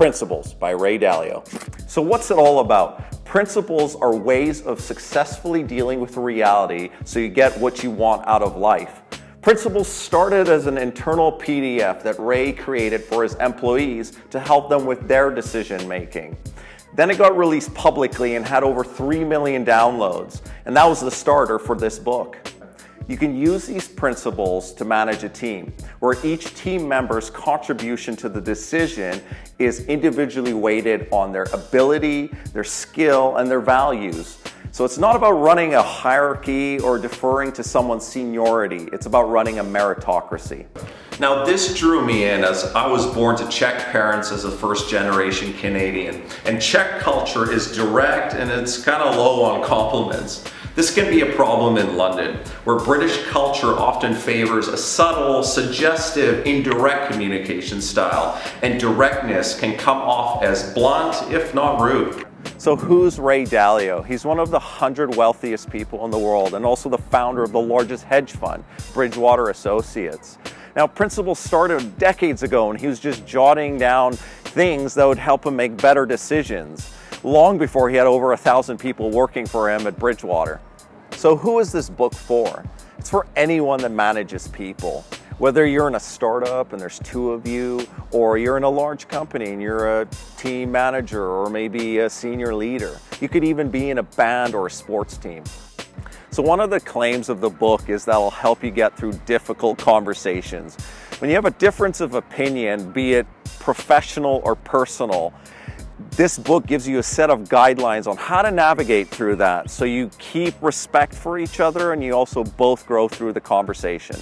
Principles by Ray Dalio. So what's it all about? Principles are ways of successfully dealing with reality so you get what you want out of life. Principles started as an internal PDF that Ray created for his employees to help them with their decision making. Then it got released publicly and had over 3 million downloads, and that was the starter for this book. You can use these principles to manage a team, where each team member's contribution to the decision is individually weighted on their ability, their skill, and their values. So it's not about running a hierarchy or deferring to someone's seniority. It's about running a meritocracy. Now, this drew me in as I was born to Czech parents as a first-generation Canadian. And Czech culture is direct and it's kind of low on compliments. This can be a problem in London, where British culture often favors a subtle, suggestive, indirect communication style, and directness can come off as blunt, if not rude. So who's Ray Dalio? He's one of the 100 wealthiest people in the world and also the founder of the largest hedge fund, Bridgewater Associates. Now, Principles started decades ago and he was just jotting down things that would help him make better decisions, long before he had over 1,000 people working for him at Bridgewater. So who is this book for? It's for anyone that manages people. Whether you're in a startup and there's 2 of you, or you're in a large company and you're a team manager or maybe a senior leader. You could even be in a band or a sports team. So one of the claims of the book is that it'll help you get through difficult conversations. When you have a difference of opinion, be it professional or personal, this book gives you a set of guidelines on how to navigate through that so you keep respect for each other and you also both grow through the conversation.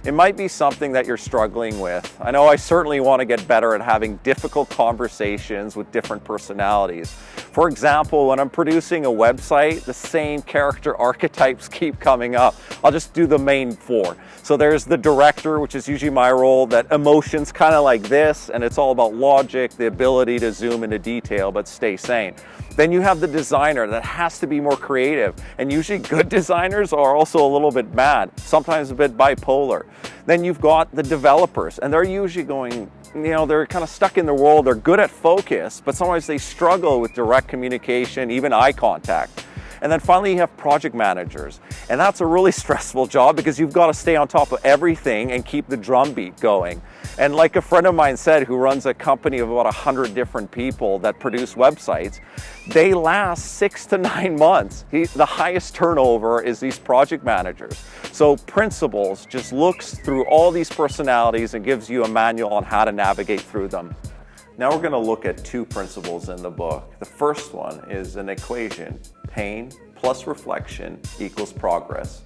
It might be something that you're struggling with. I know I certainly want to get better at having difficult conversations with different personalities. For example, when I'm producing a website, the same character archetypes keep coming up. I'll just do the main 4. So there's the director, which is usually my role, that emotions kind of like this, and it's all about logic, the ability to zoom into detail, but stay sane. Then you have the designer that has to be more creative, and usually good designers are also a little bit mad, sometimes a bit bipolar. Then you've got the developers, and they're usually going, they're kind of stuck in their world, they're good at focus, but sometimes they struggle with direct communication, even eye contact. And then finally you have project managers, and that's a really stressful job because you've got to stay on top of everything and keep the drumbeat going. And like a friend of mine said, who runs a company of about 100 different people that produce websites, they last 6 to 9 months. The highest turnover is these project managers. So Principles just looks through all these personalities and gives you a manual on how to navigate through them. Now we're going to look at 2 principles in the book. The first one is an equation. Pain plus reflection equals progress.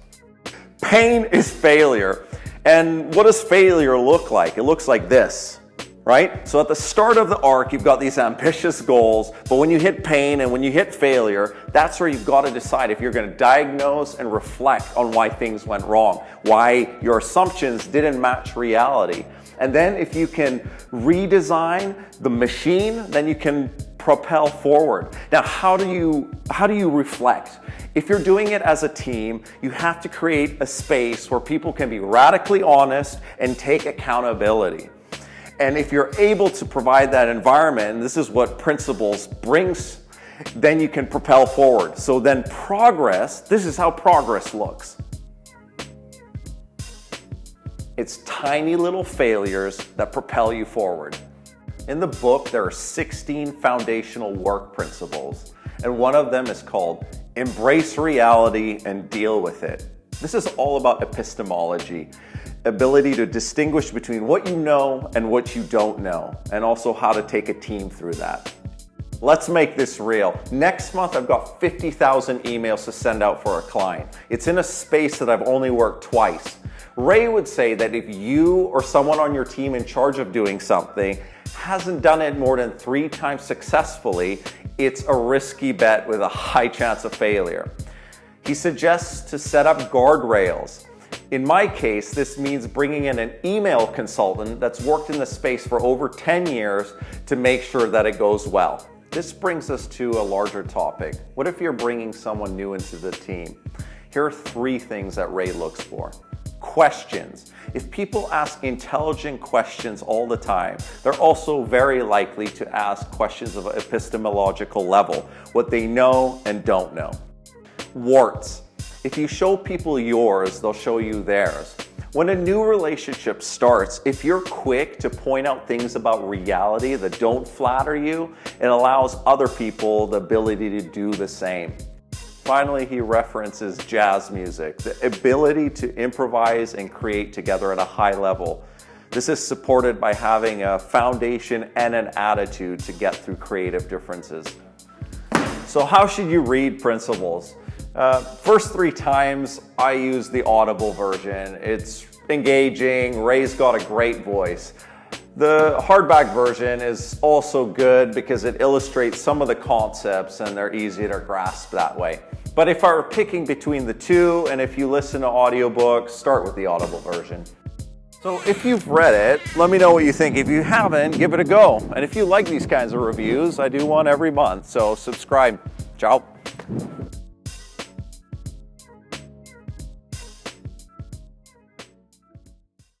Pain is failure. And what does failure look like? It looks like this, right? So at the start of the arc, you've got these ambitious goals, but when you hit pain and when you hit failure, that's where you've got to decide if you're going to diagnose and reflect on why things went wrong, why your assumptions didn't match reality. And then if you can redesign the machine, then you can propel forward. Now, how do you reflect? If you're doing it as a team, you have to create a space where people can be radically honest and take accountability. And if you're able to provide that environment, and this is what Principles brings, then you can propel forward. So then progress, this is how progress looks. It's tiny little failures that propel you forward. In the book, there are 16 foundational work principles, and one of them is called Embrace Reality and Deal with It. This is all about epistemology, ability to distinguish between what you know and what you don't know, and also how to take a team through that. Let's make this real. Next month, I've got 50,000 emails to send out for a client. It's in a space that I've only worked twice. Ray would say that if you or someone on your team in charge of doing something hasn't done it more than 3 times successfully, it's a risky bet with a high chance of failure. He suggests to set up guardrails. In my case, this means bringing in an email consultant that's worked in the space for over 10 years to make sure that it goes well. This brings us to a larger topic. What if you're bringing someone new into the team? Here are 3 things that Ray looks for. Questions. If people ask intelligent questions all the time, they're also very likely to ask questions of an epistemological level, what they know and don't know. Warts. If you show people yours, they'll show you theirs. When a new relationship starts, if you're quick to point out things about reality that don't flatter you, it allows other people the ability to do the same. Finally, he references jazz music, the ability to improvise and create together at a high level. This is supported by having a foundation and an attitude to get through creative differences. So how should you read Principles? First 3 times I use the Audible version. It's engaging. Ray's got a great voice. The hardback version is also good because it illustrates some of the concepts and they're easy to grasp that way. But if I were picking between the two, and if you listen to audiobooks, start with the Audible version. So if you've read it, let me know what you think. If you haven't, give it a go. And if you like these kinds of reviews, I do one every month, so subscribe. Ciao.